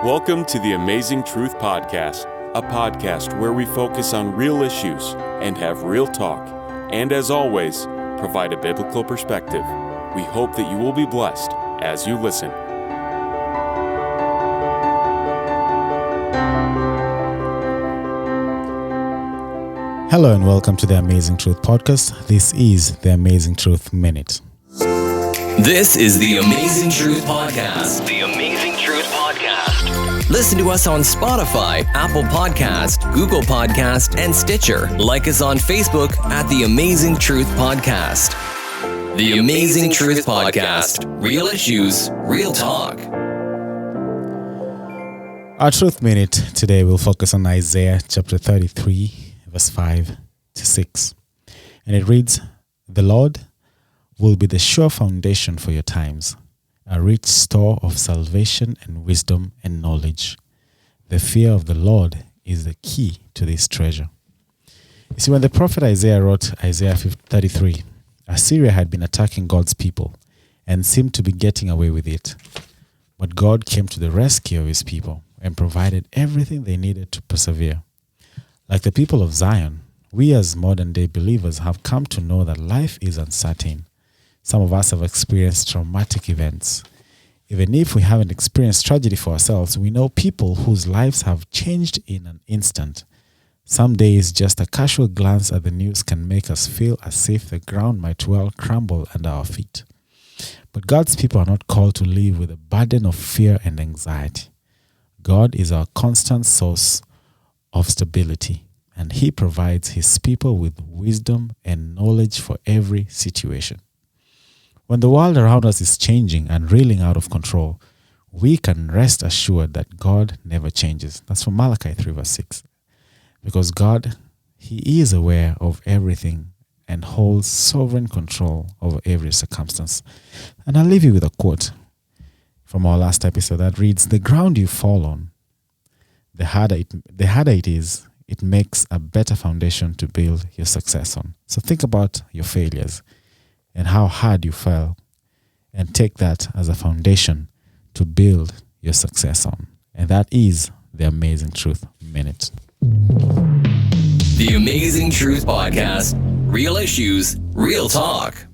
Welcome to the Amazing Truth Podcast, a podcast where we focus on real issues and have real talk, and as always, provide a biblical perspective. We hope that you will be blessed as you listen. Hello and welcome to the Amazing Truth Podcast. This is the Amazing Truth Minute. This is the Amazing Truth Podcast. The Amazing Truth Podcast. Listen to us on Spotify, Apple Podcast, Google Podcast, and Stitcher. Like us on Facebook at the Amazing Truth Podcast. The Amazing Truth Podcast. Real issues, real talk. Our Truth Minute today will focus on Isaiah chapter 33, verse 5 to 6. And it reads, "The Lord will be the sure foundation for your times, a rich store of salvation and wisdom and knowledge. The fear of the Lord is the key to this treasure." You see, when the prophet Isaiah wrote Isaiah 33, Assyria had been attacking God's people and seemed to be getting away with it. But God came to the rescue of his people and provided everything they needed to persevere. Like the people of Zion, we as modern-day believers have come to know that life is uncertain. Some of us have experienced traumatic events. Even if we haven't experienced tragedy for ourselves, we know people whose lives have changed in an instant. Some days, just a casual glance at the news can make us feel as if the ground might well crumble under our feet. But God's people are not called to live with a burden of fear and anxiety. God is our constant source of stability, and He provides His people with wisdom and knowledge for every situation. When the world around us is changing and reeling out of control, we can rest assured that God never changes. That's from Malachi 3 verse 6. Because God, He is aware of everything and holds sovereign control over every circumstance. And I'll leave you with a quote from our last episode that reads, "The ground you fall on, the harder it is, it makes a better foundation to build your success on." So think about your failures and how hard you fell, and take that as a foundation to build your success on. And that is the Amazing Truth Minute. The Amazing Truth Podcast. Real issues, real talk.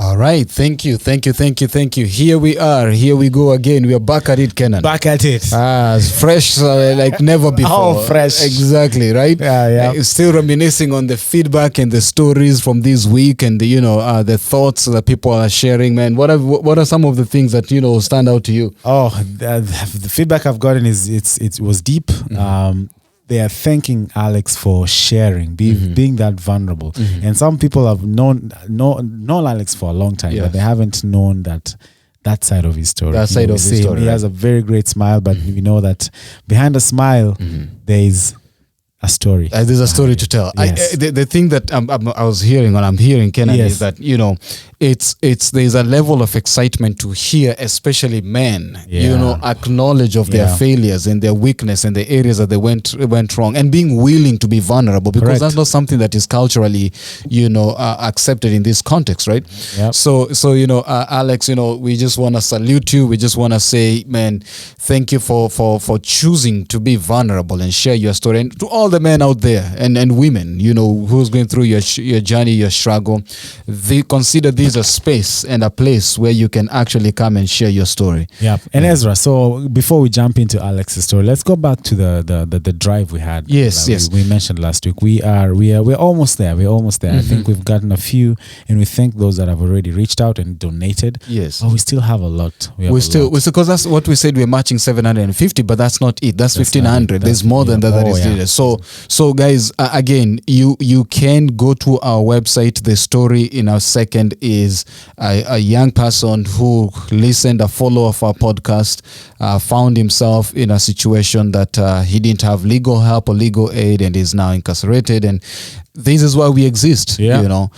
All right. Thank you. Here we are. Here we go again. We are back at it, Kenan. Back at it. Fresh like never before. Oh, fresh. Exactly, right? Yeah. Still reminiscing on the feedback and the stories from this week and the thoughts that people are sharing, man. What are some of the things that, stand out to you? Oh, the feedback I've gotten is it was deep. Mm-hmm. They are thanking Alex for sharing, being that vulnerable. Mm-hmm. And some people have known Alex for a long time, but they haven't known that side of his story. That side of his story. He has a very great smile, but we know that behind a smile, there is a story. There's a story to tell. Yes. The thing that I was hearing, or I'm hearing, Kenan, is that there's a level of excitement to hear, especially men, acknowledge of their failures and their weakness and the areas that they went wrong, and being willing to be vulnerable, because that's not something that is culturally, accepted in this context, right? Yep. So Alex, we just want to salute you. We just want to say, man, thank you for choosing to be vulnerable and share your story. And to all the men out there and women, who's going through your journey, your struggle, they consider this a space and a place where you can actually come and share your story. Yeah. And Ezra, so before we jump into Alex's story, let's go back to the drive we had. Yes. We mentioned last week. We're almost there. Mm-hmm. I think we've gotten a few, and we thank those that have already reached out and donated. But we still have a lot. Because that's what we said. We're matching 750, but that's not it. That's 1,500. There's more than that is needed. So guys, again, you can go to our website. The story in our second is a young person who listened, a follower of our podcast, found himself in a situation that he didn't have legal help or legal aid and is now incarcerated. And this is why we exist, Yeah. you know.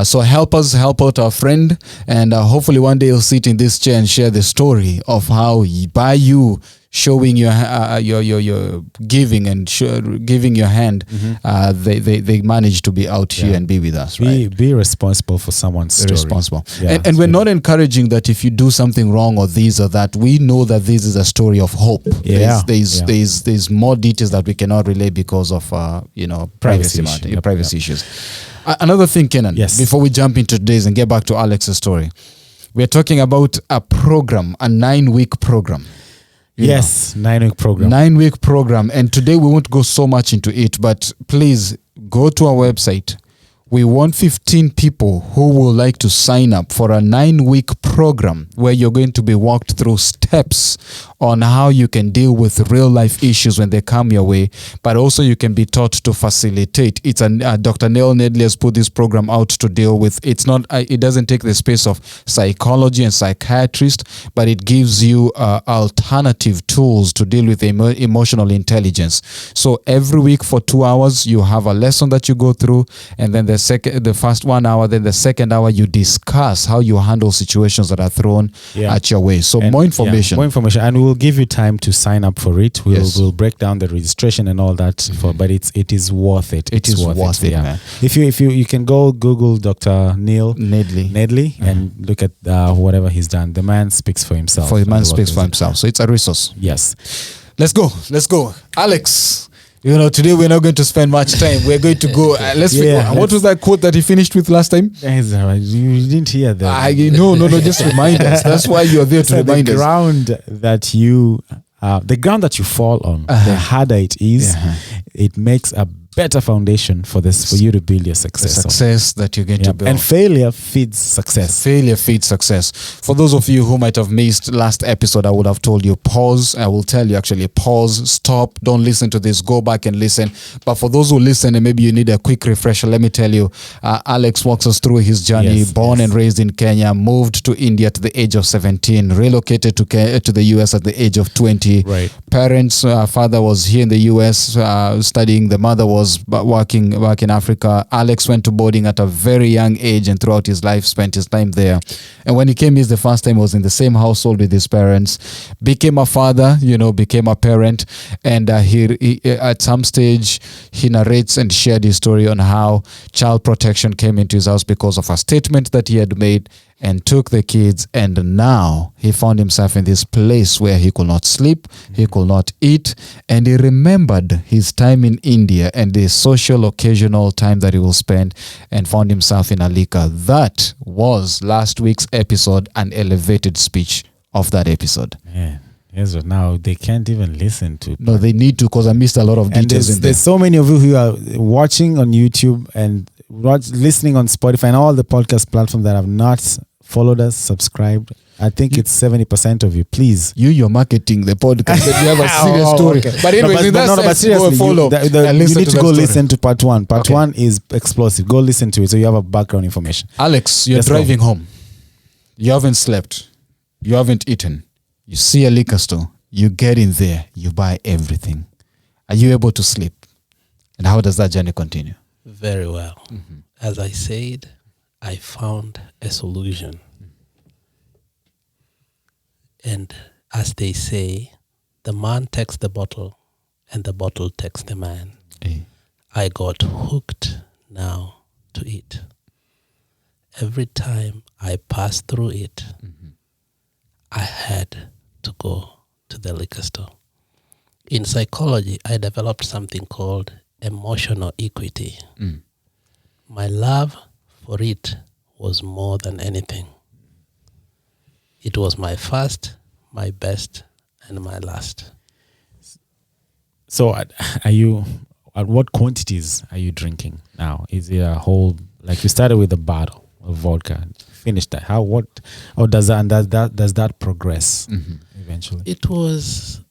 So help us help out our friend, and hopefully one day he'll sit in this chair and share the story of how by you showing your giving and giving your hand, they managed to be out here and be with us. Right? Be responsible for someone's story. Responsible. Yeah, and we're not encouraging that if you do something wrong or this or that. We know that this is a story of hope. Yeah. There's more details that we cannot relay because of privacy issues. Another thing, Kenan, before we jump into today's and get back to Alex's story, we're talking about a program, a 9-week program. 9-week program. 9-week program. And today we won't go so much into it, but please go to our website. We want 15 people who would like to sign up for a 9-week program where you're going to be walked through steps on how you can deal with real life issues when they come your way, but also you can be taught to facilitate. It's Dr. Neil Nedley has put this program out to deal with. It doesn't take the space of psychology and psychiatrist, but it gives you alternative tools to deal with emotional intelligence. So every week for 2 hours, you have a lesson that you go through, and then the first 1 hour, then the second hour, you discuss how you handle situations that are thrown at your way. So more information. And we'll give you time to sign up for it. We'll break down the registration and all that but it is worth it. It is worth it, man. If you can go Google Dr. Neil Nedley and look at whatever he's done. The man speaks for himself. So it's a resource. Yes. Let's go. Alex, today we're not going to spend much time. We're going to go. What was that quote that he finished with last time? You didn't hear that. No. Just remind us. That's why you're there to remind us. The ground that you fall on, the harder it is, it makes a better foundation for you to build your success. The success that you're going to build. And failure feeds success. For those of you who might have missed last episode, I would have told you pause. I will tell you actually pause, stop, don't listen to this, go back and listen. But for those who listen and maybe you need a quick refresher, let me tell you, Alex walks us through his journey. Born and raised in Kenya, moved to India at the age of 17, relocated to the US at the age of 20. Right. Parents, father was here in the US studying, the mother was working back in Africa. Alex went to boarding at a very young age and throughout his life spent his time there. And when he came here the first time, he was in the same household with his parents, became a father, became a parent. And he at some stage, he narrates and shared his story on how child protection came into his house because of a statement that he had made, and took the kids, and now he found himself in this place where he could not sleep, he could not eat, and he remembered his time in India and the social occasional time that he will spend, and found himself in Alika. That was last week's episode, an elevated speech of that episode. Yeah. Yes, but now they can't even listen to. No, they need to, because I missed a lot of details in there. There's so many of you who are watching on YouTube and listening on Spotify and all the podcast platforms that have not followed us, subscribed. I think it's 70% of you. Please, you're marketing the podcast. That you have a serious story. Okay. But anyways, but seriously, follow. You need to go listen to part 1. Part 1 is explosive. Go listen to it so you have a background information. Alex, you're driving home. You haven't slept. You haven't eaten. You see a liquor store. You get in there. You buy everything. Are you able to sleep? And how does that journey continue? Very well. Mm-hmm. As I said, I found a solution. And as they say, the man takes the bottle and the bottle takes the man. I got hooked now to it. Every time I passed through it, I had to go to the liquor store. In psychology, I developed something called emotional equity. My love for it was more than anything. It was my first, my best, and my last. So at what quantities are you drinking now? Is it a whole, like you started with a bottle of vodka, finished that? Does that progress eventually? It was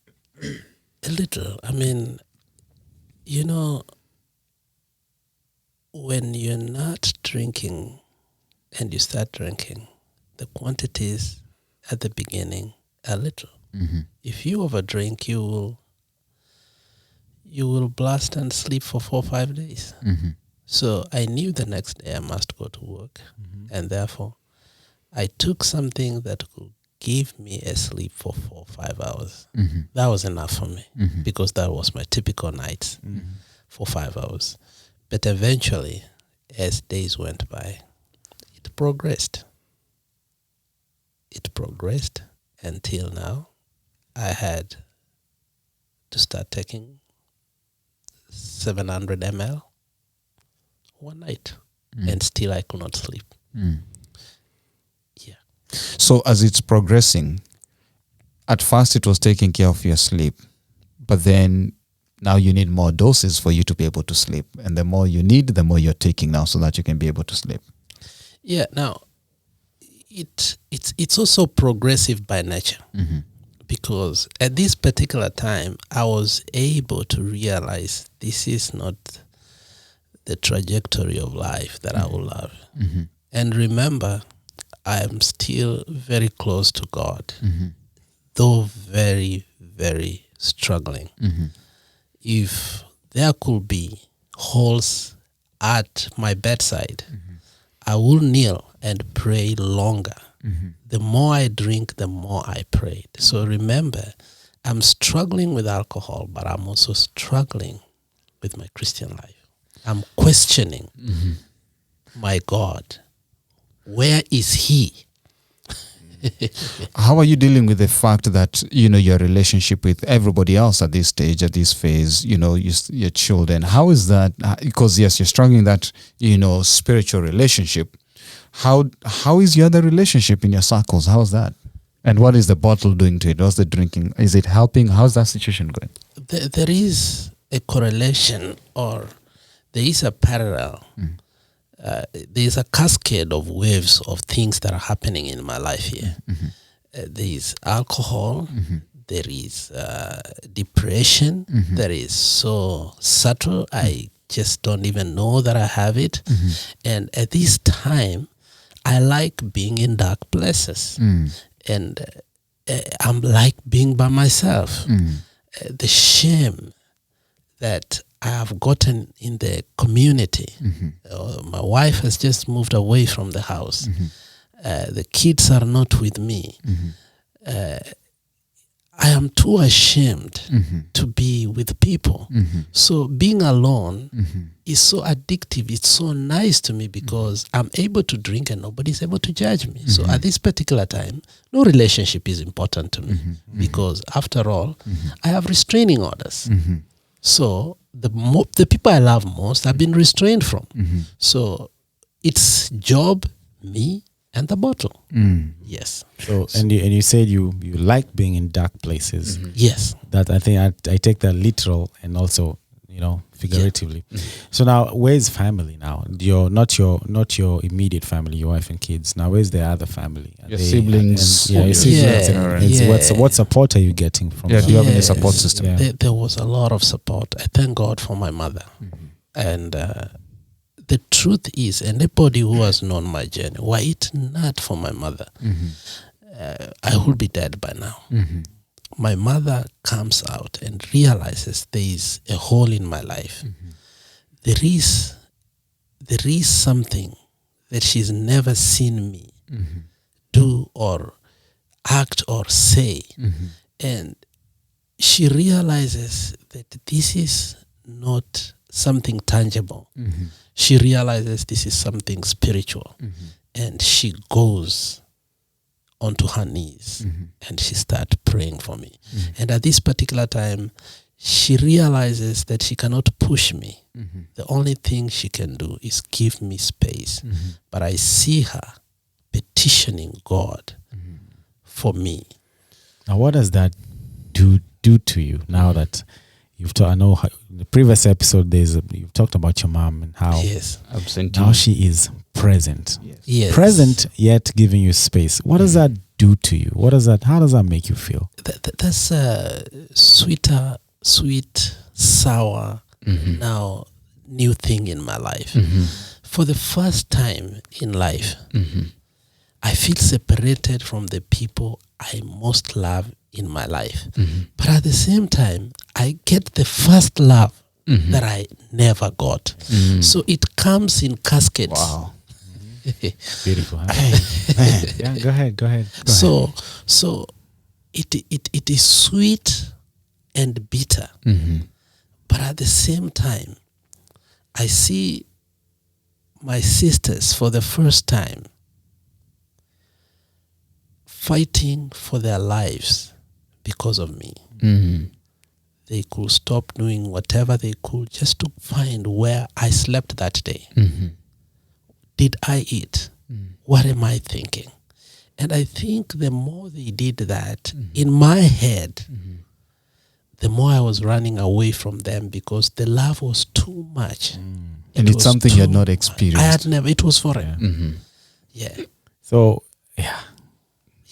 a little. I mean, when you're not drinking and you start drinking, the quantities at the beginning are little. If you overdrink, you will blast and sleep for 4 or 5 days. So I knew the next day I must go to work. And therefore, I took something that could give me a sleep for 4 or 5 hours. That was enough for me because that was my typical night for 5 hours. But eventually, as days went by, it progressed. It progressed until now. I had to start taking 700 ml one night, and still I could not sleep. Yeah. So as it's progressing, at first it was taking care of your sleep, but then now you need more doses for you to be able to sleep. And the more you need, the more you're taking now so that you can be able to sleep. Yeah. Now, it's also progressive by nature. Because at this particular time, I was able to realize this is not the trajectory of life that I will have. And remember, I am still very close to God, though very, very struggling. If there could be holes at my bedside, I will kneel and pray longer. The more I drink, the more I prayed. So remember, I'm struggling with alcohol, but I'm also struggling with my Christian life. I'm questioning my God. Where is He? How are you dealing with the fact that, your relationship with everybody else at this stage, at this phase, your children, how is that? Because yes, you're struggling that, spiritual relationship. How is your other relationship in your circles? How is that? And what is the bottle doing to it? What's the drinking? Is it helping? How's that situation going? There is a correlation, or there is a parallel. There is a cascade of waves of things that are happening in my life here. There is alcohol. There is depression. That is so subtle. I just don't even know that I have it. And at this time, I like being in dark places. And I'm like being by myself. The shame that I have gotten in the community. My wife has just moved away from the house. The kids are not with me. I am too ashamed to be with people. So being alone is so addictive. It's so nice to me because I'm able to drink and nobody's able to judge me. So at this particular time, no relationship is important to me because after all, I have restraining orders. So the people I love most have been restrained from. So it's job, me, and the bottle. Yes. So and you said you like being in dark places. Yes. That I think I take that literal and also figuratively. So now, where's family now? Not your immediate family, your wife and kids. Now, where's the other family? Your siblings. Your siblings. What support are you getting from? Do you have any support system? There was a lot of support. I thank God for my mother. And the truth is, anybody who has known my journey, were it not for my mother, I would be dead by now. My mother comes out and realizes there is a hole in my life. There is something that she's never seen me do or act or say. And she realizes that this is not something tangible. She realizes this is something spiritual. And she goes onto her knees and she starts praying for me. And at this particular time, she realizes that she cannot push me. The only thing she can do is give me space. But I see her petitioning God for me. Now, what does that do to you now that you've talked? I know how, in the previous episode, you've talked about your mom and how now she is present. Yes. Present, yet giving you space. What does that do to you? How does that make you feel? That's a sweet, sour, now new thing in my life. For the first time in life, I feel separated from the people I most love in my life. But at the same time, I get the first love that I never got. So it comes in cascades. Wow. Beautiful. Huh? Yeah, go ahead. So it is sweet and bitter. But at the same time, I see my sisters for the first time fighting for their lives because of me. They could stop doing whatever they could just to find where I slept that day. Did I eat? What am I thinking? And I think the more they did that, in my head, the more I was running away from them because the love was too much. And it's something you had not experienced. I had never. It was foreign. Yeah. So, yeah.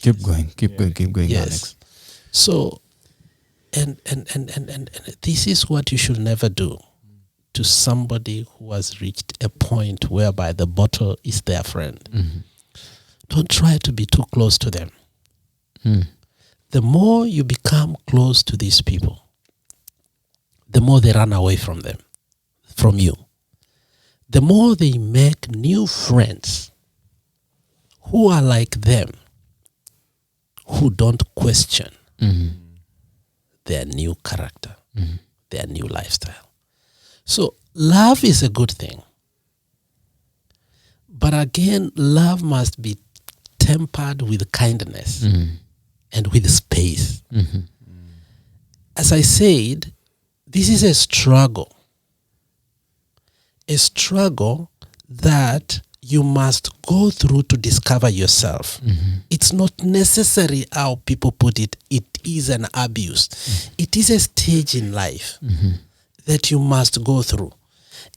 Keep going, Yes. Alex. So, and this is what you should never do to somebody who has reached a point whereby the bottle is their friend. Don't try to be too close to them. The more you become close to these people, the more they run away from you. The more they make new friends who are like them, who don't question their new character, their new lifestyle. So love is a good thing. But again, love must be tempered with kindness and with space. As I said, this is a struggle that you must go through to discover yourself. It's not necessary how people put it. It is an abuse. It is a stage in life that you must go through.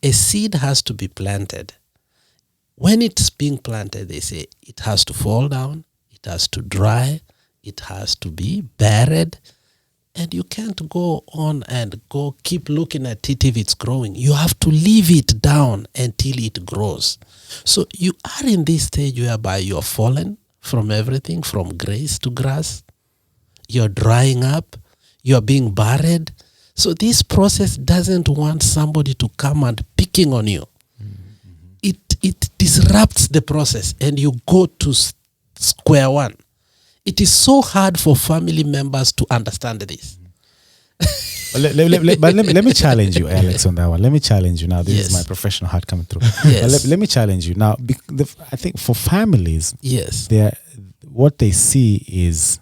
A seed has to be planted. When it's being planted, they say it has to fall down, it has to dry, it has to be buried, and you can't go on and keep looking at it if it's growing. You have to leave it down until it grows. So you are in this stage whereby you're fallen from everything, from grace to grass. You're drying up. You're being buried. So this process doesn't want somebody to come and picking on you. It disrupts the process and you go to square one. It is so hard for family members to understand this. But let me challenge you, Alex, on that one. Let me challenge you now. This is my professional heart coming through. Yes. Let me challenge you now. I think for families, Yes. what they see is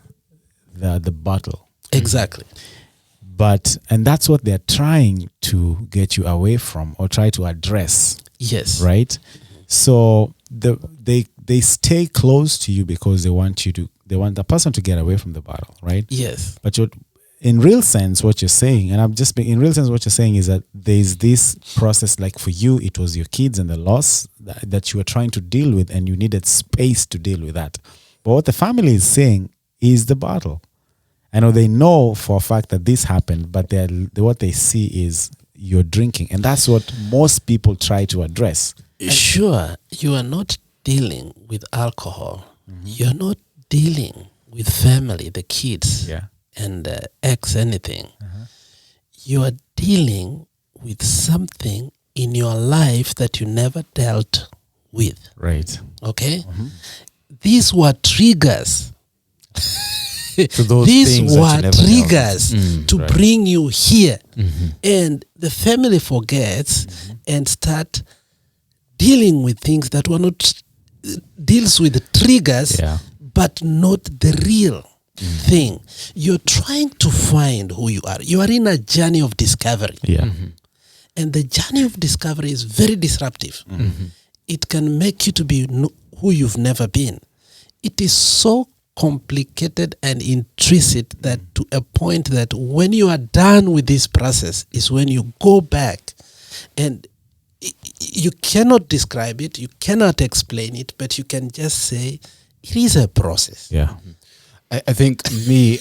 the bottle. Exactly. And that's what they're trying to get you away from or try to address. Yes. Right? So they stay close to you because they want the person to get away from the bottle, right? Yes. But in real sense, what you're saying, and in real sense, what you're saying is that there's this process, like for you, it was your kids and the loss that you were trying to deal with, and you needed space to deal with that. But what the family is saying is the bottle. I know they know for a fact that this happened, but what they see is you're drinking. And that's what most people try to address. Sure, you are not dealing with alcohol. You're not dealing with family, the kids, and anything. You are dealing with something in your life that you never dealt with. Right. Okay? These were triggers. These were triggers to bring you here. And the family forgets and start dealing with things that were not, deals with the triggers, but not the real thing. You're trying to find who you are. You are in a journey of discovery. And the journey of discovery is very disruptive. It can make you to be who you've never been. It is so complicated and intrinsic that to a point that when you are done with this process is when you go back, and you cannot describe it, you cannot explain it, but you can just say it is a process. I think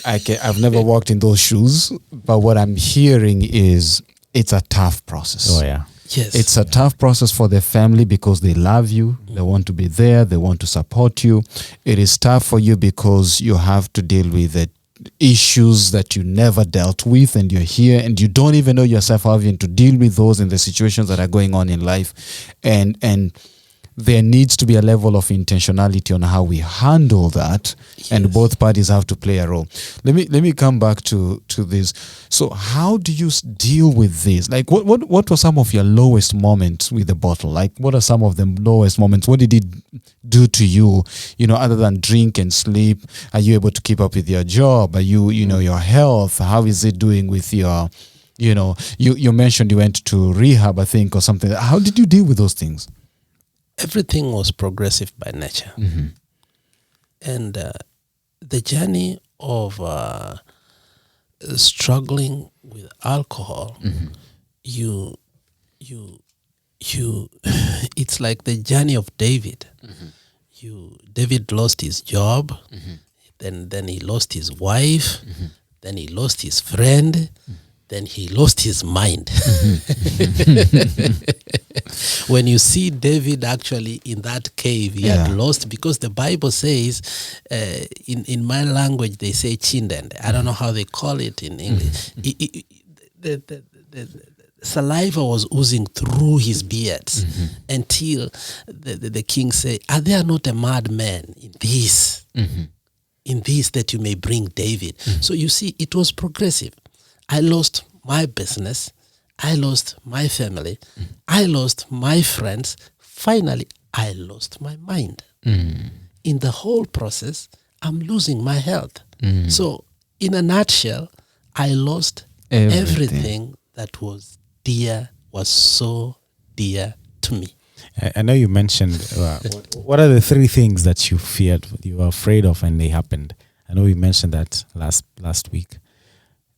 I've never walked in those shoes, but what I'm hearing is it's a tough process. Yes. It's a tough process for the family because they love you, they want to be there, they want to support you. It is tough for you because you have to deal with the issues that you never dealt with, and you're here and you don't even know yourself having to deal with those in the situations that are going on in life, and there needs to be a level of intentionality on how we handle that. Yes. And both parties have to play a role. Let me come back to this. So how do you deal with this? Like what were some of your lowest moments with the bottle? Like what are some of the lowest moments? What did it do to you, other than drink and sleep? Are you able to keep up with your job? Are you your health? How is it doing with your, you mentioned you went to rehab, I think, or something. How did you deal with those things? Everything was progressive by nature. Mm-hmm. And the journey of struggling with alcohol, mm-hmm. you it's like the journey of David. Mm-hmm. David lost his job, mm-hmm. then he lost his wife, mm-hmm. then he lost his friend, then he lost his mind. When you see David actually in that cave, he had lost, because the Bible says, in my language they say chindende. I don't know how they call it in English. The saliva was oozing through his beards until the king said, "Are there not a madman in this? In this that you may bring David?" So you see, it was progressive. I lost my business. I lost my family. I lost my friends. Finally, I lost my mind. In the whole process, I'm losing my health. So, in a nutshell, I lost everything that was so dear to me. I know you mentioned, what are the three things that you feared, you were afraid of, and they happened? I know we mentioned that last week.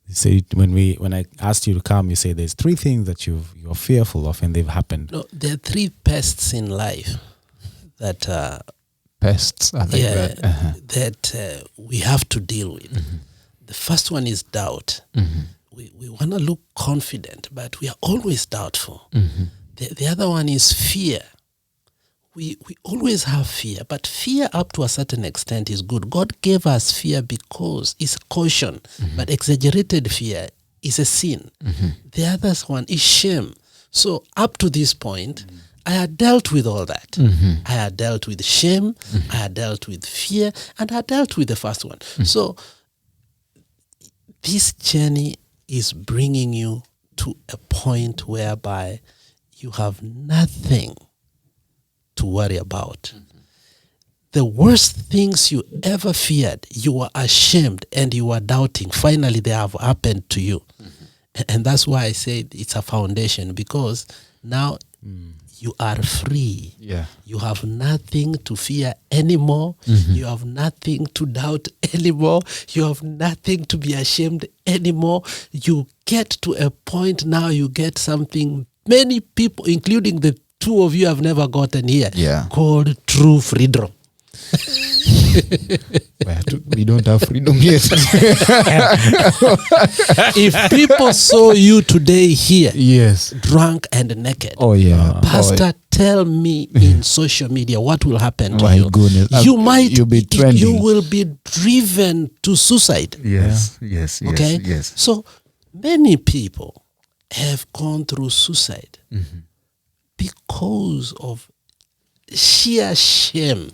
You say when I asked you to come, you say there's three things that you're fearful of and they've happened. No, there are three pests in life that pests. I think that we have to deal with. The first one is doubt. We want to look confident, but we are always doubtful. The other one is fear. We always have fear, but fear up to a certain extent is good. God gave us fear because it's caution, but exaggerated fear is a sin. The other one is shame. So up to this point, I had dealt with all that. I had dealt with shame, I had dealt with fear, and I had dealt with the first one. So this journey is bringing you to a point whereby you have nothing to worry about. The worst things you ever feared, you were ashamed and you were doubting. Finally, they have happened to you. And that's why I say it's a foundation, because now you are free. You have nothing to fear anymore. You have nothing to doubt anymore. You have nothing to be ashamed anymore. You get to a point now, you get something many people, including the two of you, have never gotten here, called true freedom. We don't have freedom yet. If people saw you today here, drunk and naked, Pastor, tell me in social media what will happen to you. Goodness. You'll be trending. You will be driven to suicide. Yes. So many people have gone through suicide because of sheer shame.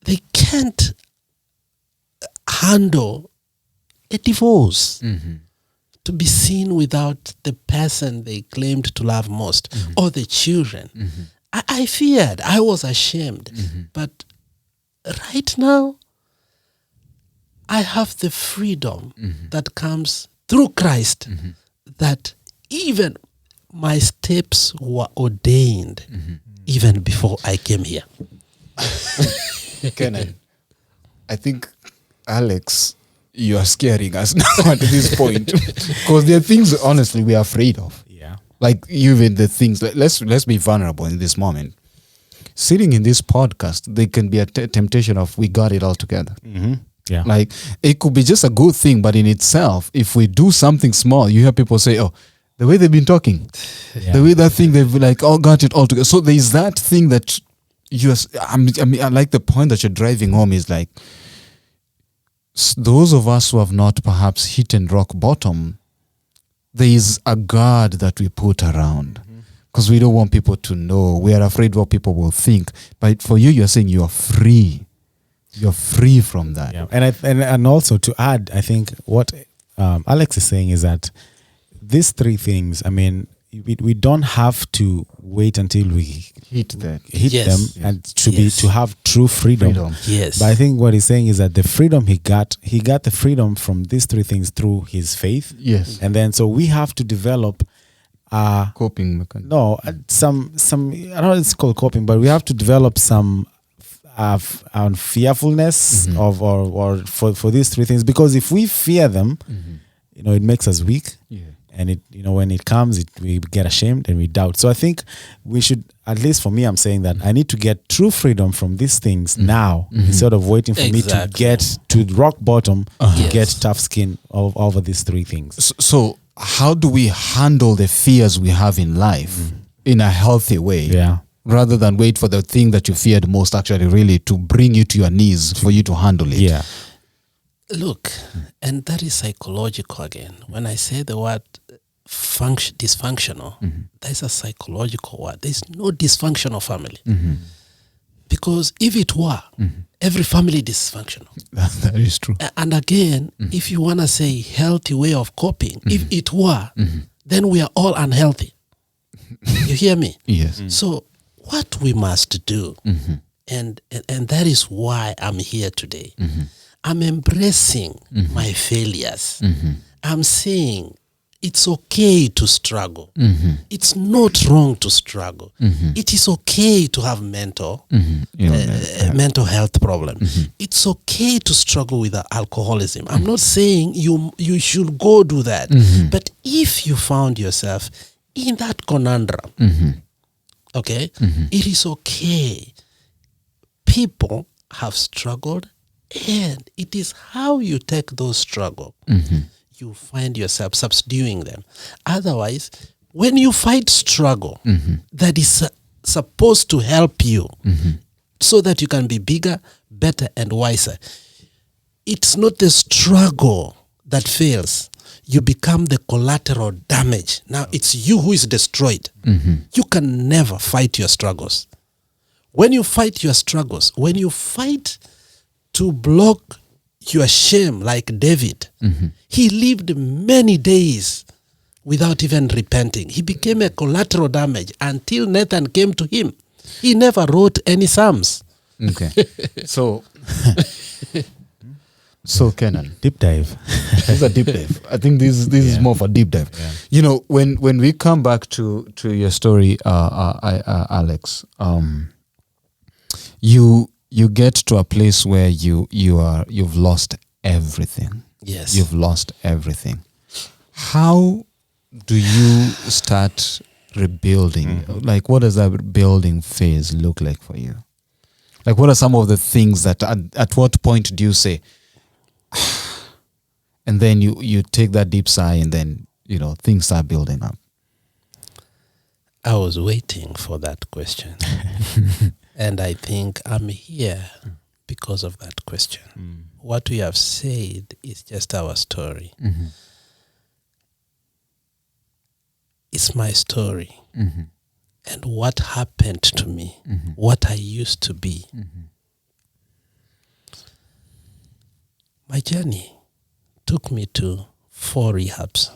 They can't handle a divorce, to be seen without the person they claimed to love most, or the children. I feared, I was ashamed. But right now, I have the freedom that comes through Christ, that even my steps were ordained even before I came here. Kenan, I think, Alex, you are scaring us now at this point, because there are things, honestly, we are afraid of. Like even the things, let's be vulnerable in this moment. Sitting in this podcast, there can be a temptation of we got it all together. Like it could be just a good thing, but in itself, if we do something small, you hear people say, "Oh, the way they've been talking, the way that thing they've like all got it all together." So there is that thing that I like the point that you're driving home is like, those of us who have not perhaps hit and rock bottom, there is a guard that we put around because we don't want people to know. We are afraid what people will think. But for you, you're saying you are free. You're free from that. Yeah. And also to add, I think what Alex is saying is that these three things, I mean, we don't have to wait until we hit Yes. them and to have true freedom. Yes. But I think what he's saying is that the freedom he got the freedom from these three things through his faith. Yes. And then so we have to develop Coping mechanism. no some I don't know if it's called coping, but we have to develop some fearfulness of or for these three things, because if we fear them, you know, it makes us weak. Yeah. And it, you know, when it comes, we get ashamed and we doubt. So I think we should, at least for me, I'm saying that I need to get true freedom from these things now, instead of waiting for me to get to rock bottom to get tough skin over these three things. So how do we handle the fears we have in life in a healthy way? Yeah. Rather than wait for the thing that you feared most actually really to bring you to your knees for you to handle it. Yeah. Look, and that is psychological again. When I say the word dysfunctional, that's a psychological word. There's no dysfunctional family. Because if it were, every family dysfunctional. That is true. And again, if you want to say healthy way of coping, if it were, then we are all unhealthy. You hear me? Yes. So what we must do, and that is why I'm here today. I'm embracing my failures. I'm saying it's okay to struggle. It's not wrong to struggle. It is okay to have mental health problem. It's okay to struggle with alcoholism. I'm not saying you should go do that. But if you found yourself in that conundrum, okay, it is okay. People have struggled, and it is how you take those struggles. You find yourself subduing them. Otherwise, when you fight struggle that is supposed to help you so that you can be bigger, better, and wiser, it's not the struggle that fails. You become the collateral damage. Now it's you who is destroyed. You can never fight your struggles. When you fight your struggles, when you fight to block your shame, like David, he lived many days without even repenting. He became a collateral damage until Nathan came to him. He never wrote any Psalms. Okay. So Kenan, Deep dive. this is a deep dive. I think this is more of a deep dive. Yeah. You know, when we come back to your story, Alex, you get to a place where you've lost everything. Yes. You've lost everything. How do you start rebuilding? Like, what does that rebuilding phase look like for you? Like, what are some of the things that at what point do you say, and then you take that deep sigh, and then, you know, things start building up? I was waiting for that question. And I think I'm here because of that question. What we have said is just our story. It's my story. And what happened to me, what I used to be. My journey took me to 4 rehabs.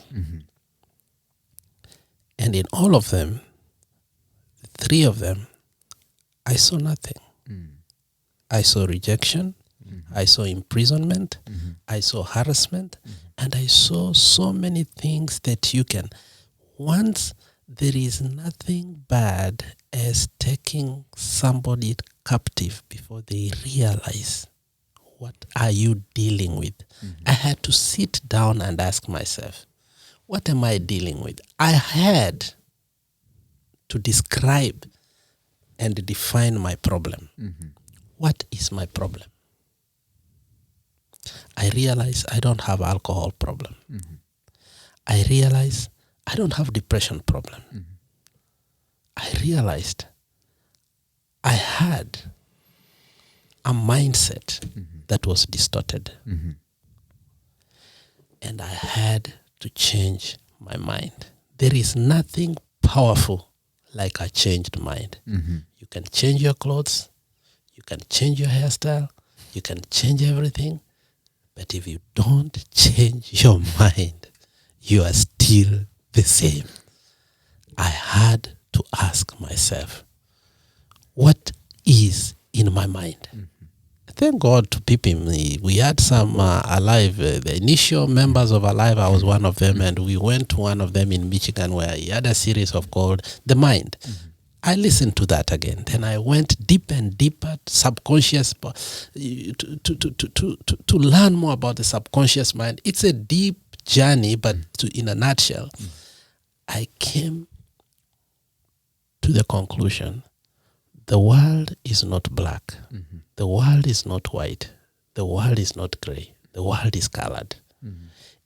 And in all of them, 3 of them, I saw nothing. I saw rejection, I saw imprisonment, I saw harassment, and I saw so many things that you can. Once there is nothing bad as taking somebody captive before they realize what are you dealing with. I had to sit down and ask myself, what am I dealing with? I had to describe and define my problem. What is my problem? I realize I don't have alcohol problem. I realize I don't have depression problem. I realized I had a mindset that was distorted. and I had to change my mind. There is nothing powerful like a changed mind. You can change your clothes, you can change your hairstyle, you can change everything, but if you don't change your mind, you are still the same. I had to ask myself, what is in my mind? Thank God to people. We had some Alive, the initial members of Alive, I was one of them, and we went to one of them in Michigan where he had a series of called The Mind. I listened to that again. Then I went deep and deeper, subconscious, to learn more about the subconscious mind. It's a deep journey, but in a nutshell, I came to the conclusion, the world is not black. The world is not white. The world is not gray. The world is colored.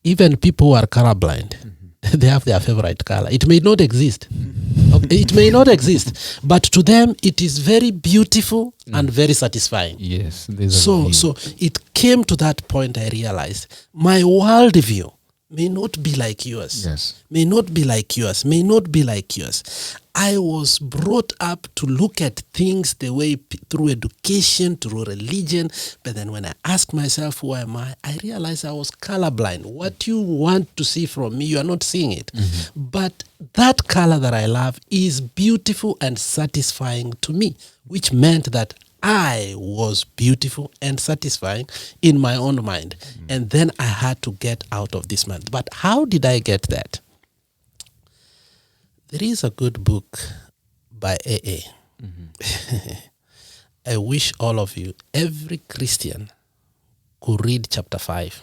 Even people who are colorblind, they have their favorite color. It may not exist. It may not exist. But to them, it is very beautiful and very satisfying. Yes. So it came to that point I realized my worldview may not be like yours. Yes. May not be like yours. May not be like yours. I was brought up to look at things the way through education, through religion. But then when I asked myself, who am I realized I was colorblind. What you want to see from me, you are not seeing it. But that color that I love is beautiful and satisfying to me, which meant that I was beautiful and satisfying in my own mind. And then I had to get out of this mind. But how did I get that? There is a good book by AA. I wish all of you, every Christian, could read chapter 5.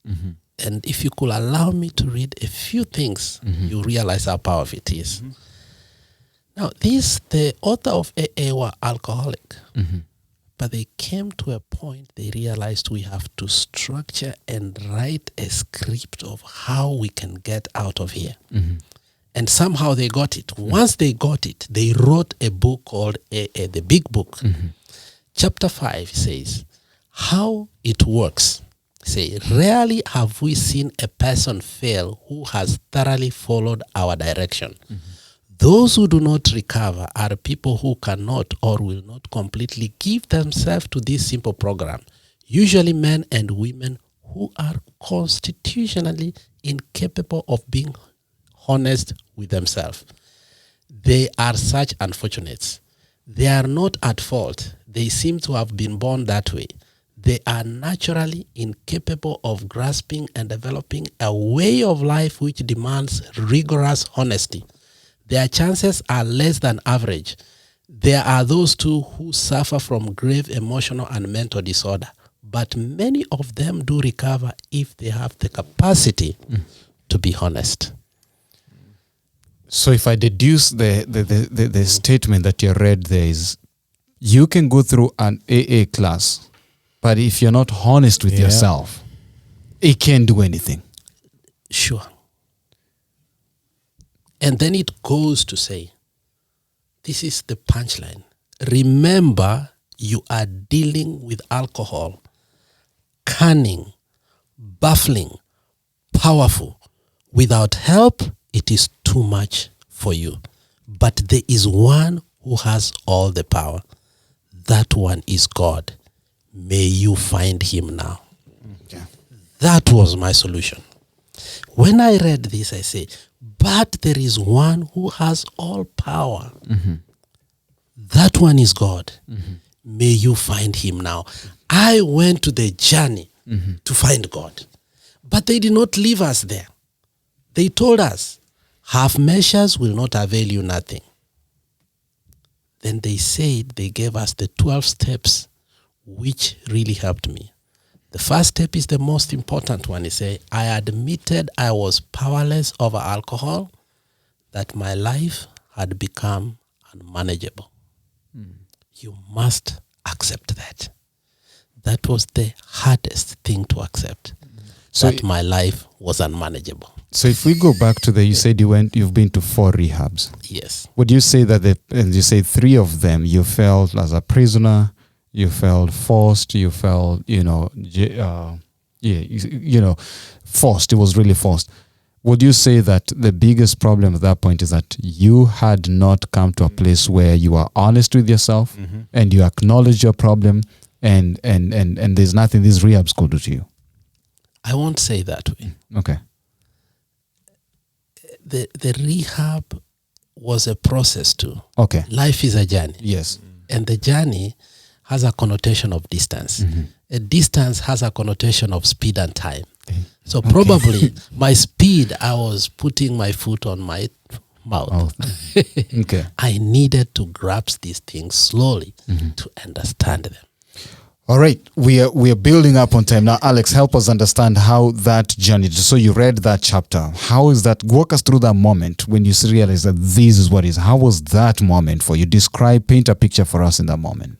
And if you could allow me to read a few things, you realize how powerful it is. Now, the author of AA were alcoholic. But they came to a point they realized we have to structure and write a script of how we can get out of here. And somehow they got it. Once they got it, they wrote a book called AA, the big book. Chapter 5 says, how it works. Say, rarely have we seen a person fail who has thoroughly followed our direction. Those who do not recover are people who cannot or will not completely give themselves to this simple program. Usually men and women who are constitutionally incapable of being honest with themselves. They are such unfortunates. They are not at fault. They seem to have been born that way. They are naturally incapable of grasping and developing a way of life which demands rigorous honesty. Their chances are less than average. There are those too who suffer from grave emotional and mental disorder, but many of them do recover if they have the capacity to be honest. So if I deduce the statement that you read there is, you can go through an AA class, but if you're not honest with yourself, it can't do anything. Sure. And then it goes to say, this is the punchline. Remember, you are dealing with alcohol, cunning, baffling, powerful. Without help, it is too much for you. But there is one who has all the power. That one is God. May you find him now. Okay. That was my solution. When I read this, I say, but there is one who has all power. That one is God. May you find him now. I went to the journey to find God. But they did not leave us there. They told us, half measures will not avail you nothing. Then they said, they gave us the 12 steps, which really helped me. The first step is the most important one. He said, I admitted I was powerless over alcohol, that my life had become unmanageable. You must accept that. That was the hardest thing to accept, that my life was unmanageable. So if we go back to you said you've been to 4 rehabs. Yes. Would you say that and you say 3 of them you felt as a prisoner, you felt forced, you felt, Yeah, forced. It was really forced. Would you say that the biggest problem at that point is that you had not come to a place where you are honest with yourself and you acknowledge your problem and there's nothing these rehabs could do to you? I won't say that way. Okay. The rehab was a process too. Okay. Life is a journey. Yes. And the journey has a connotation of distance. A distance has a connotation of speed and time. So probably my speed, I was putting my foot on my mouth. Okay. I needed to grasp these things slowly to understand them. All right, we are building up on time now. Alex, help us understand how that journey. So you read that chapter. How is that? Walk us through that moment when you realize that this is what it is. How was that moment for you? Paint a picture for us in that moment.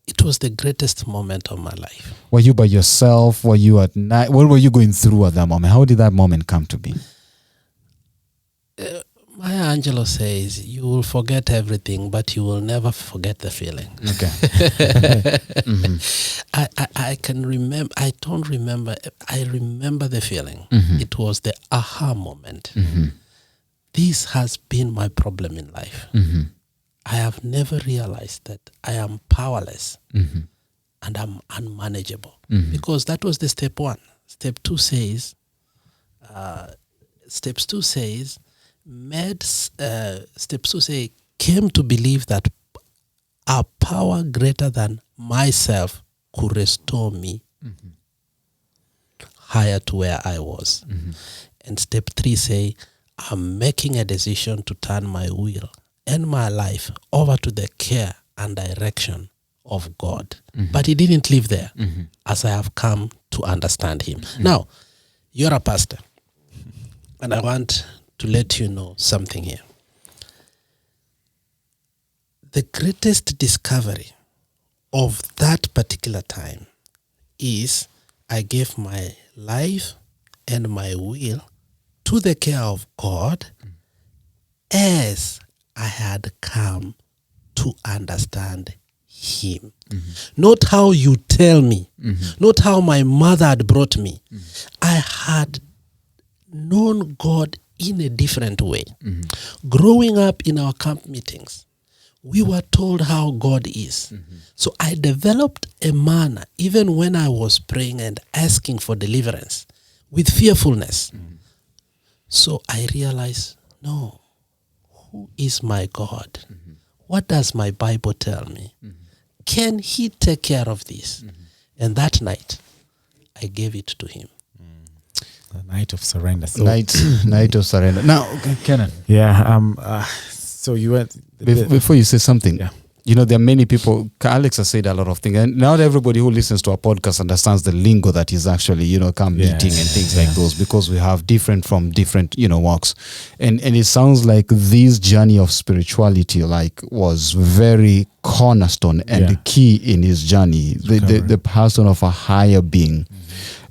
It was the greatest moment of my life. Were you by yourself? Were you at night? What were you going through at that moment? How did that moment come to be? Maya Angelou says, you will forget everything, but you will never forget the feeling. Okay. I can remember, I don't remember, I remember the feeling. It was the aha moment. This has been my problem in life. I have never realized that I am powerless and I'm unmanageable because that was the step one. Step two says, came to believe that a power greater than myself could restore me higher to where I was. And step three say, I'm making a decision to turn my will and my life over to the care and direction of God. But he didn't live there as I have come to understand him. Now, you're a pastor, and I want to let you know something here. The greatest discovery of that particular time is I gave my life and my will to the care of God as I had come to understand him. Not how you tell me, not how my mother had brought me. I had known God in a different way. Growing up in our camp meetings, we were told how God is. So I developed a manner, even when I was praying and asking for deliverance, with fearfulness. So I realized, no, who is my God? What does my Bible tell me? Can he take care of this? And that night, I gave it to him. The night of surrender. So, Night of surrender. Now, Kenan. Yeah. So you went before you say something. Yeah. You know, there are many people. Alex has said a lot of things, and not everybody who listens to our podcast understands the lingo that is actually, come meeting and things like those, because we have different walks, and it sounds like this journey of spirituality was very cornerstone and key in his journey, the person of a higher being.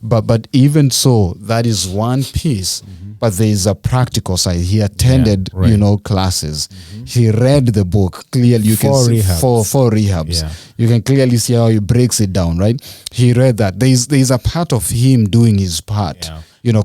But even so, that is one piece. But there is a practical side. He attended, classes. He read the book. Clearly, you can see four rehabs. Yeah. You can clearly see how he breaks it down, right? He read that. There is a part of him doing his part,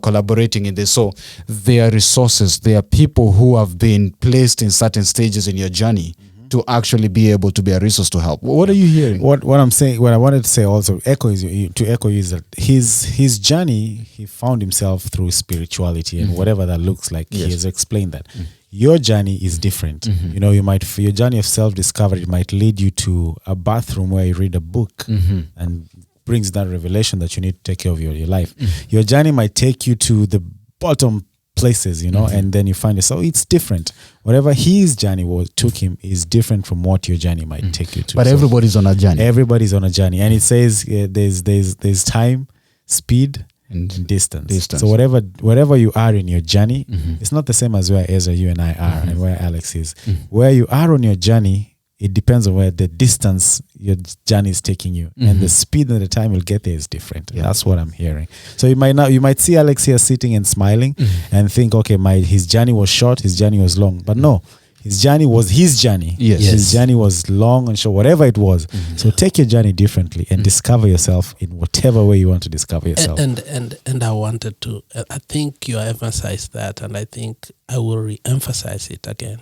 collaborating in this. So there are resources. There are people who have been placed in certain stages in your journey to actually be able to be a resource to help. What are you hearing? What I'm saying, what I wanted to say also, to echo you is that his journey, he found himself through spirituality and whatever that looks like. Yes. He has explained that. Your journey is different. Your journey of self-discovery might lead you to a bathroom where you read a book and brings that revelation that you need to take care of your life. Your journey might take you to the bottom places, and then you find it. So it's different. Whatever his journey took him is different from what your journey might take you to. But everybody's on a journey. Everybody's on a journey, and it says there's time, speed, and distance. So wherever you are in your journey, it's not the same as where Ezra, you and I are, and where Alex is. Where you are on your journey, it depends on where the distance your journey is taking you, and the speed and the time you'll get there is different. Yeah. That's what I'm hearing. So you might see Alex here sitting and smiling and think, okay, his journey was short, his journey was long, but no, His journey was his journey. Yes. His journey was long and short, whatever it was. So take your journey differently and discover yourself in whatever way you want to discover yourself. And I wanted to, I think you emphasized that, and I think I will re-emphasize it again.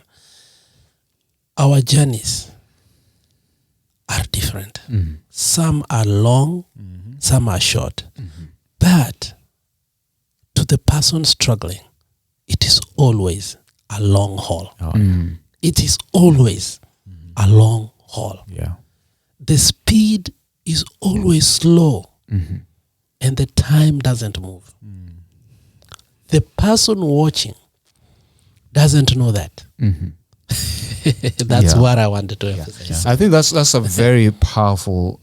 Our journeys are different. Some are long, some are short. But to the person struggling, it is always a long haul. It is always a long haul. Yeah. The speed is always slow, and the time doesn't move. The person watching doesn't know that. That's what I wanted to emphasize. I think that's a very powerful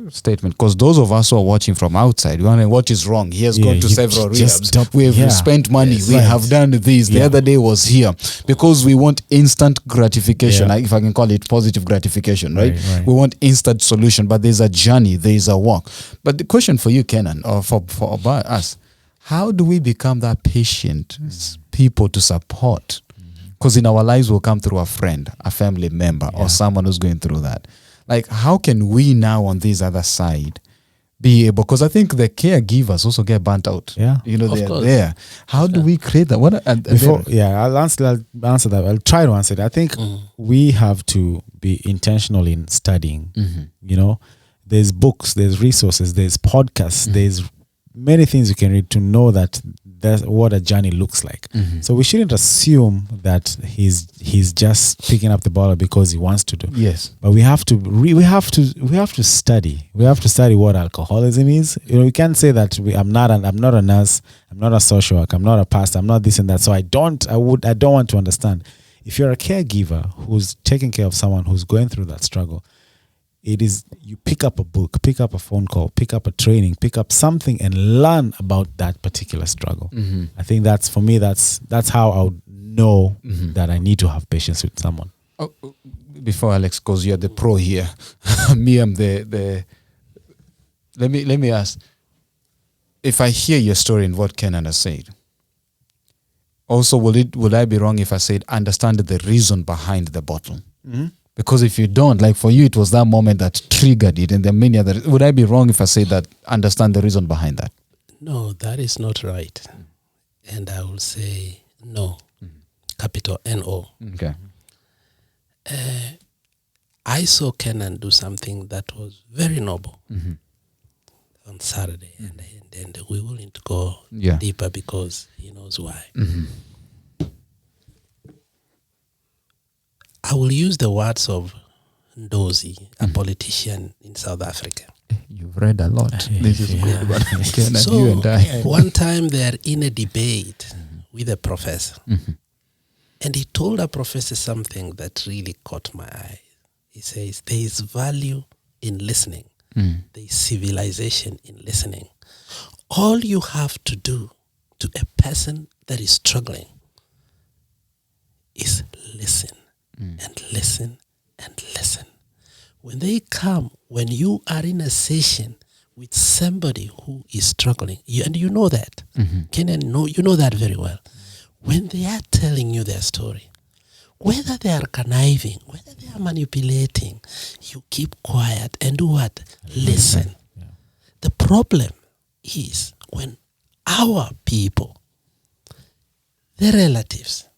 statement, because those of us who are watching from outside, we wondering what is wrong. He has gone to several rehabs. We have spent money. We have done this. The other day was here, because we want instant gratification, if I can call it positive gratification, right? We want instant solution, but there's a journey, there's a walk. But the question for you, Kenan, or for us, how do we become that patient people to support? Because in our lives will come through a friend, a family member, or someone who's going through that. Like, how can we now on this other side be able, because I think the caregivers also get burnt out. Yeah. You know, they're there. How do we create that? I'll answer that. I'll try to answer it. I think we have to be intentional in studying. You know, there's books, there's resources, there's podcasts, there's many things you can read to know that that's what a journey looks like. So we shouldn't assume that he's just picking up the ball because he wants to do. Yes. But we have to study. We have to study what alcoholism is. You know, we can't say that I'm not a nurse, I'm not a social worker, I'm not a pastor, I'm not this and that. So I don't want to understand. If you're a caregiver who's taking care of someone who's going through that struggle, it is, you pick up a book, pick up a phone call, pick up a training, pick up something and learn about that particular struggle. I think that's, for me, that's how I would know that I need to have patience with someone. Oh, before Alex, because you're the pro here, me, I'm the. Let me ask. If I hear your story and what Kenan has said, also would I be wrong if I said understand the reason behind the bottle? Because if you don't, like for you, it was that moment that triggered it, and there are many other. Would I be wrong if I say that understand the reason behind that? No, that is not right. And I will say no, capital N-O. Okay. I saw Kenan do something that was very noble on Saturday, and we're willing to go deeper because he knows why. I will use the words of Ndozi, a politician in South Africa. You've read a lot. This is good. But Kenan, So you and I. one time they're in a debate with a professor, and he told a professor something that really caught my eye. He says, there is value in listening. There is civilization in listening. All you have to do to a person that is struggling is listen and listen and listen. When they come, when you are in a session with somebody who is struggling, and you know that, Kenan, you know that very well. When they are telling you their story, whether they are conniving, whether they are manipulating, you keep quiet and do what? Listen. The problem is when our people, the relatives,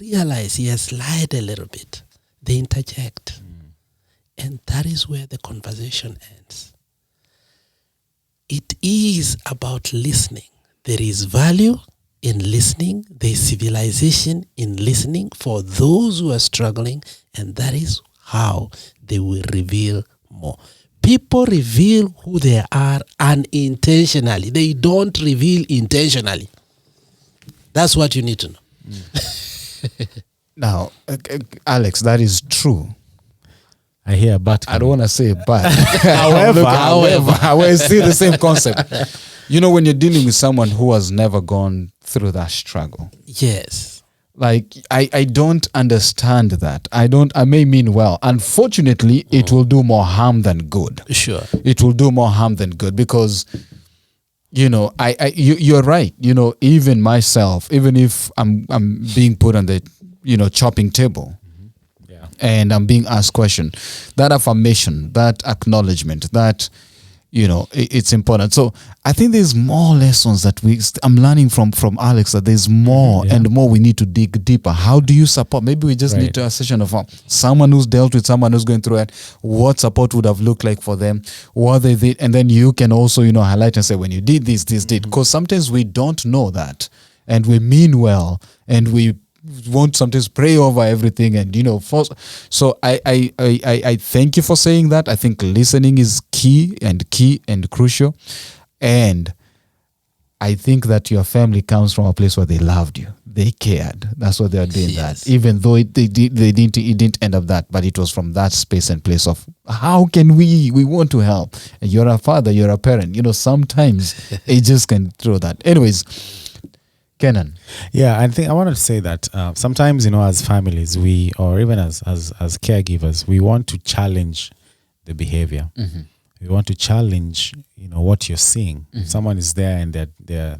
realize he has lied a little bit, they interject. And that is where the conversation ends. It is about listening. There is value in listening. There is civilization in listening for those who are struggling, and that is how they will reveal more. People reveal who they are unintentionally. They don't reveal intentionally. That's what you need to know. Now, Alex, that is true. I hear but. I don't want to say but. However, I see the same concept. You know, when you're dealing with someone who has never gone through that struggle. Yes. Like, I don't understand that. I may mean well. Unfortunately, it will do more harm than good. Sure. It will do more harm than good because, you know, you're right. You know, even myself, even if I'm being put on the chopping table. Yeah. And I'm being asked question. That affirmation, that acknowledgement, that it's important. So I think there's more lessons that I'm learning from Alex, that there's more and more we need to dig deeper. How do you support? Maybe we just need to a session of someone who's dealt with someone who's going through it, what support would have looked like for them, what they did, and then you can also highlight and say, when you did this did, because sometimes we don't know that, and we mean well, and we won't sometimes pray over everything, and so I thank you for saying that. I think listening is key and crucial, and I think that your family comes from a place where they loved you, they cared. That's what they are doing. Yes. That even though it didn't end up that, but it was from that space and place of how can we want to help. And you're a father, you're a parent, sometimes it just can throw that. Anyways, Kenan. Yeah, I think I wanted to say that sometimes, as families, or even as caregivers, we want to challenge the behavior. Mm-hmm. We want to challenge, what you're seeing. Mm-hmm. If someone is there and they're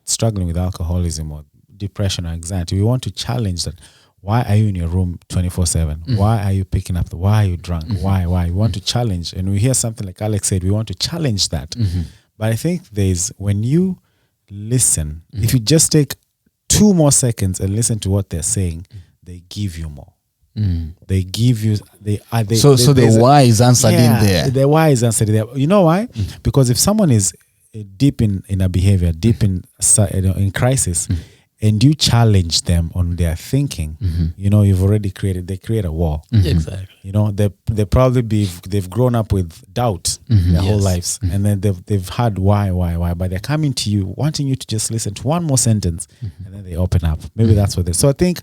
struggling with alcoholism or depression or anxiety, we want to challenge that. Why are you in your room 24/7? Mm-hmm. Why are you picking up? Why are you drunk? Mm-hmm. Why? We want to challenge, and we hear something like Alex said. We want to challenge that. Mm-hmm. But I think when you listen, if you just take 2 more seconds and listen to what they're saying, they give you more. They give you so the why is answered in there. The why is answered there. You know why? Because if someone is deep in a behavior, deep in crisis, and you challenge them on their thinking, you've already they create a wall. Exactly. They probably they've grown up with doubt their whole lives, and then they've had why, but they're coming to you, wanting you to just listen to one more sentence, and then they open up. Maybe that's what so I think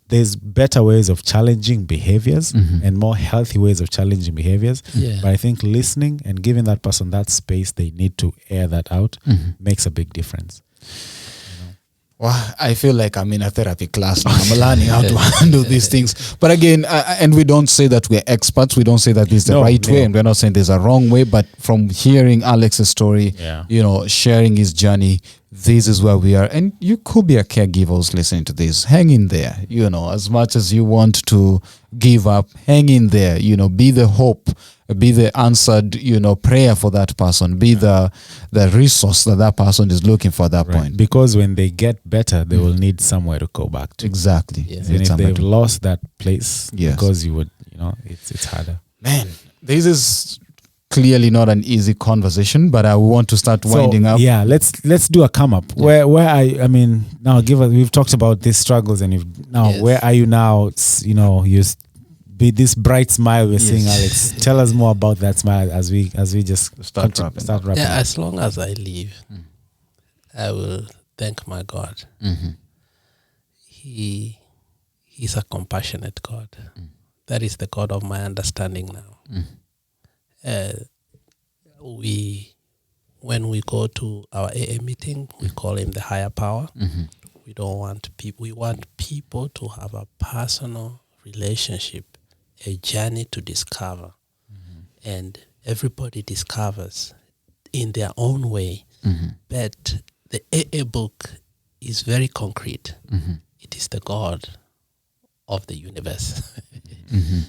there's better ways of challenging behaviors and more healthy ways of challenging behaviors. Yeah. But I think listening and giving that person that space they need to air that out makes a big difference. Well, I feel like I'm in a therapy class now. I'm learning how to handle these things. But again, and we don't say that we're experts. We don't say that this is the right way, and we're not saying there's a wrong way. But from hearing Alex's story, sharing his journey, this is where we are. And you could be a caregiver who's listening to this. Hang in there. As much as you want to give up, hang in there. Be the hope, be the answered, prayer for that person, be the resource that person is looking for at that point. Because when they get better, they will need somewhere to go back to. Exactly. Yeah. And if they've lost that place, because you would, it's harder. Man, this is clearly not an easy conversation, but I want to start winding up. Yeah, let's do a come up. Yeah. Where I mean, now we've talked about these struggles, and where are you now? You be this bright smile we're seeing, Alex. Tell us more about that smile as we just start wrapping. Yeah, as long as I live, I will thank my God. Mm-hmm. He's a compassionate God. That is the God of my understanding now. When we go to our AA meeting, we call him the higher power. We don't want people. We want people to have a personal relationship, a journey to discover, and everybody discovers in their own way. But the AA book is very concrete. It is the God of the universe.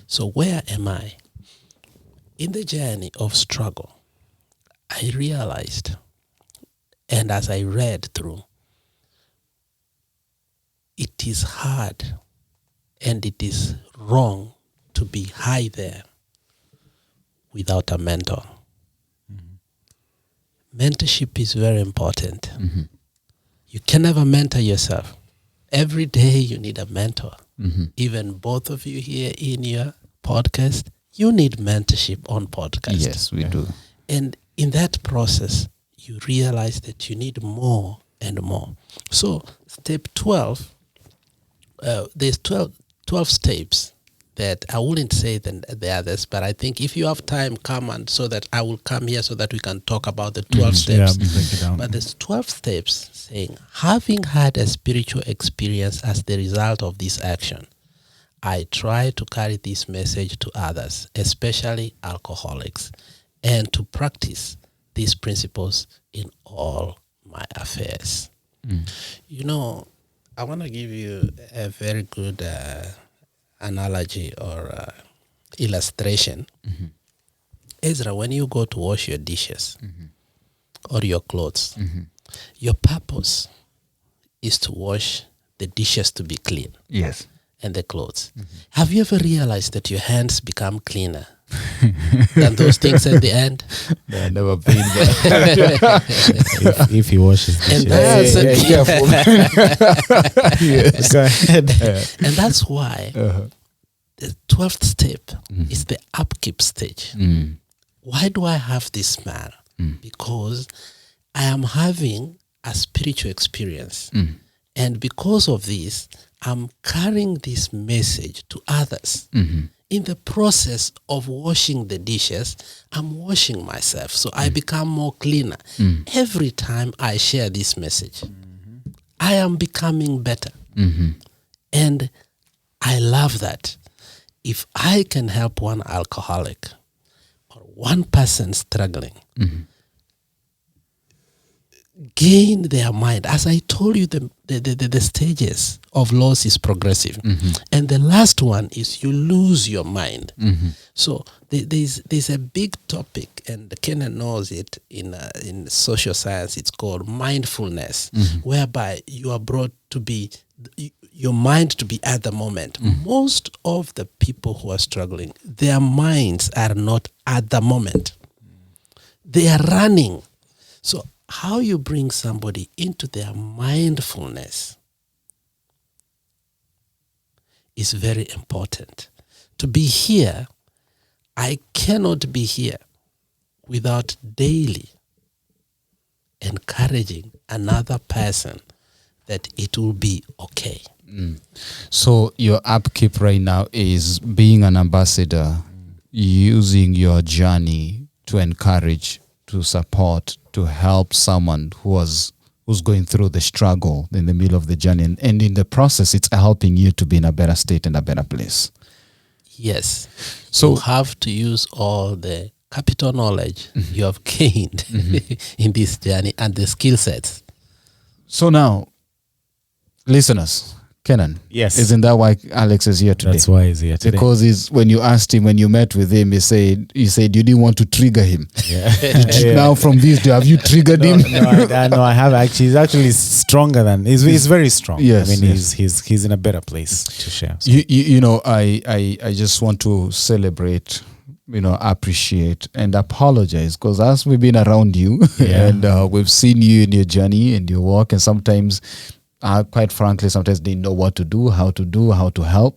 So where am I? In the journey of struggle, I realized, and as I read through, it is hard and it is wrong to be high there without a mentor. Mentorship is very important. You can never mentor yourself. Every day you need a mentor. Even both of you here in your podcast, you need mentorship on podcast. Yes, we do. And in that process, you realize that you need more and more. So step 12, there's 12 steps that I wouldn't say the others, but I think if you have time, come and so that I will come here so that we can talk about the 12 steps. Yeah, break it down. But there's 12 steps saying, having had a spiritual experience as the result of this action, I try to carry this message to others, especially alcoholics, and to practice these principles in all my affairs. I want to give you a very good analogy or illustration. Ezra, when you go to wash your dishes or your clothes, your purpose is to wash the dishes to be clean. Yes. And the clothes. Have you ever realized that your hands become cleaner than those things at the end? I've never been there. if he washes dishes. And that's Yes. Go ahead. and that's why the 12th step is the upkeep stage. Why do I have this smile? Because I am having a spiritual experience. And because of this, I'm carrying this message to others. In the process of washing the dishes, I'm washing myself. So I become more cleaner. Every time I share this message, I am becoming better. And I love that. If I can help one alcoholic or one person struggling, gain their mind. As I told you, the stages of loss is progressive. And the last one is you lose your mind. So there's a big topic, and Kenan knows it in social science. It's called mindfulness, whereby you are brought to be, your mind to be at the moment. Most of the people who are struggling, their minds are not at the moment. They are running. So how you bring somebody into their mindfulness is very important. To be here, I cannot be here without daily encouraging another person that it will be okay. So your upkeep right now is being an ambassador, using your journey to encourage, to support, to help someone who's going through the struggle in the middle of the journey. And in the process, it's helping you to be in a better state and a better place. Yes. So you have to use all the capital knowledge you have gained in this journey and the skill sets. So now, listeners, Kenan, Yes. isn't that why Alex is here today? That's why he's here today. Because when you asked him, when you met with him, he said you didn't want to trigger him. Yeah. Now from this, have you triggered him? No, I have actually. He's actually stronger than he's very strong. Yes, I mean, yes. he's in a better place to share. So. You know, I just want to celebrate, appreciate and apologize, because as we've been around you and we've seen you in your journey and your work, and sometimes quite frankly, sometimes they know what to do, how to help.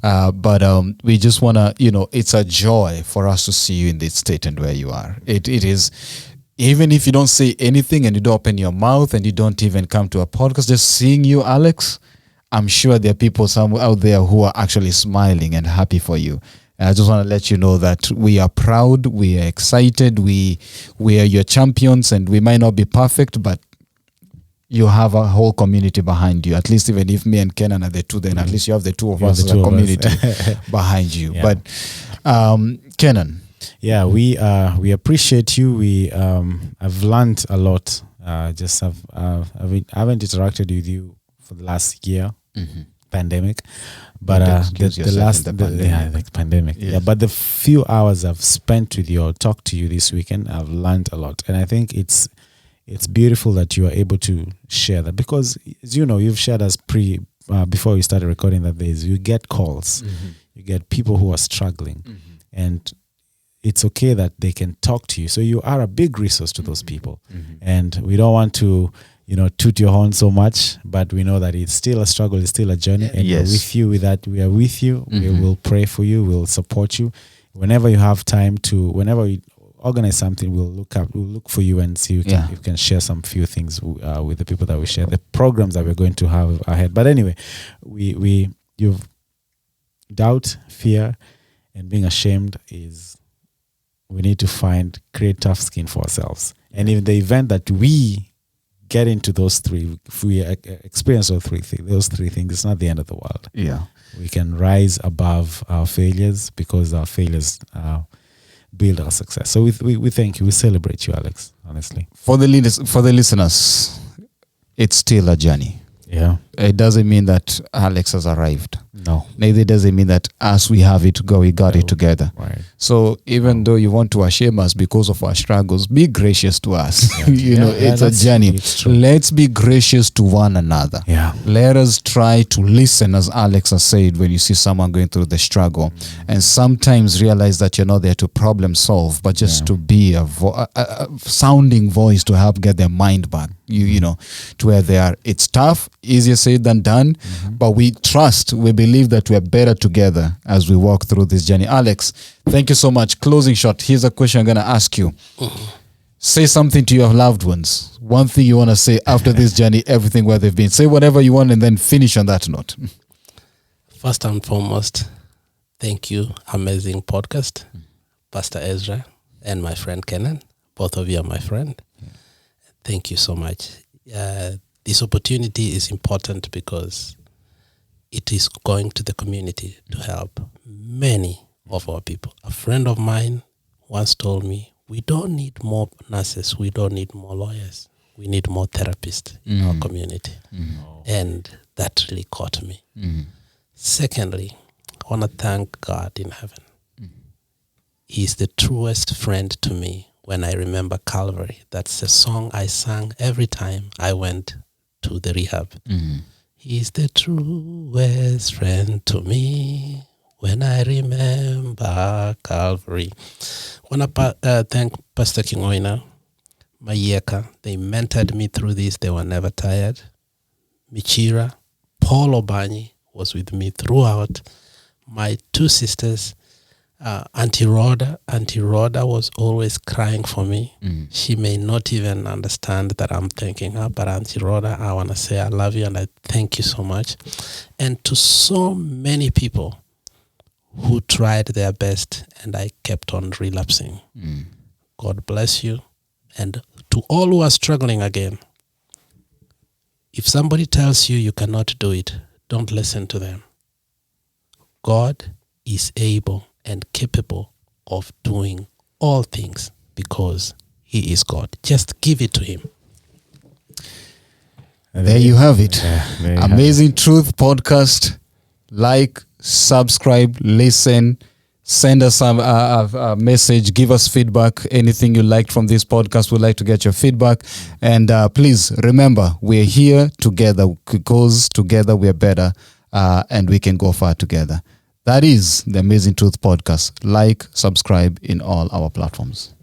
But we just want to, it's a joy for us to see you in this state and where you are. It is, even if you don't say anything and you don't open your mouth and you don't even come to a podcast, just seeing you, Alex, I'm sure there are people somewhere out there who are actually smiling and happy for you. And I just want to let you know that we are proud, we are excited, we are your champions, and we might not be perfect, but you have a whole community behind you. At least even if me and Kenan are the two, then at least you have the two of us as a community behind you. Yeah. But Kenan. Yeah, we appreciate you. I've learned a lot. I haven't interacted with you for the last year, pandemic. But the pandemic. Yes. Yeah, but the few hours I've spent with you or talked to you this weekend, I've learned a lot. And I think it's beautiful that you are able to share that, because, as you know, you've shared us before we started recording that you get calls, you get people who are struggling, and it's okay that they can talk to you. So you are a big resource to those people, and we don't want to, toot your horn so much, but we know that it's still a struggle, it's still a journey, and we're with you with that. We are with you. We will pray for you. We'll support you whenever you have time to. Whenever we organize something, we'll look for you and see if you can share some few things with the people that we share, the programs that we're going to have ahead. But anyway, you've doubt, fear, and being ashamed we need to create tough skin for ourselves. And in the event that we get into those three, if we experience those three things, it's not the end of the world. Yeah, we can rise above our failures, because our failures build our success. So we thank you. We celebrate you, Alex, honestly. For the listeners, it's still a journey. Yeah. it doesn't mean that Alex has arrived. No. Neither does it mean that as we have it, we got it together. Right. So even though you want to ashame us because of our struggles, be gracious to us. Yeah. It's a journey. It's true. Let's be gracious to one another. Yeah. Let us try to listen, as Alex has said, when you see someone going through the struggle, and sometimes realize that you're not there to problem solve, but just to be a sounding voice to help get their mind back. You know, to where they are. It's tough, easier said than done, but we believe that we are better together as we walk through this journey. Alex, thank you so much. Closing shot. Here's a question I'm going to ask you. Say something to your loved ones. One thing you want to say after this journey, everything where they've been. Say whatever you want and then finish on that note. First and foremost, thank you, amazing podcast, Pastor Ezra and my friend Kenan. Both of you are my friend. Thank you so much. This opportunity is important because it is going to the community to help many of our people. A friend of mine once told me, we don't need more nurses, we don't need more lawyers, we need more therapists in our community. And that really caught me. Secondly, I want to thank God in heaven. He's the truest friend to me. When I remember Calvary, that's a song I sang every time I went to the rehab. He's the truest friend to me when I remember Calvary. I want to thank Pastor Kingoina, Mayeka. They mentored me through this. They were never tired. Michira, Paul Obani was with me throughout. My two sisters, Auntie Rhoda was always crying for me. She may not even understand that I'm thanking her, but Auntie Rhoda, I want to say I love you and I thank you so much. And to so many people who tried their best and I kept on relapsing. God bless you. And to all who are struggling again, if somebody tells you you cannot do it, don't listen to them. God is able and capable of doing all things because he is God. Just give it to him. There you have it. Amazing Truth Podcast. Like, subscribe, listen, send us a message, give us feedback. Anything you liked from this podcast, we'd like to get your feedback. And please remember, we're here together because together we're better and we can go far together. That is the Amazing Truth Podcast. Like, subscribe in all our platforms.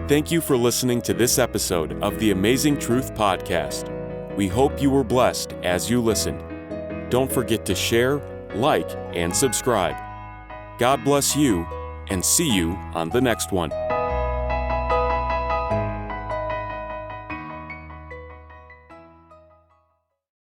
Thank you for listening to this episode of the Amazing Truth Podcast. We hope you were blessed as you listened. Don't forget to share, like, and subscribe. God bless you, and see you on the next one.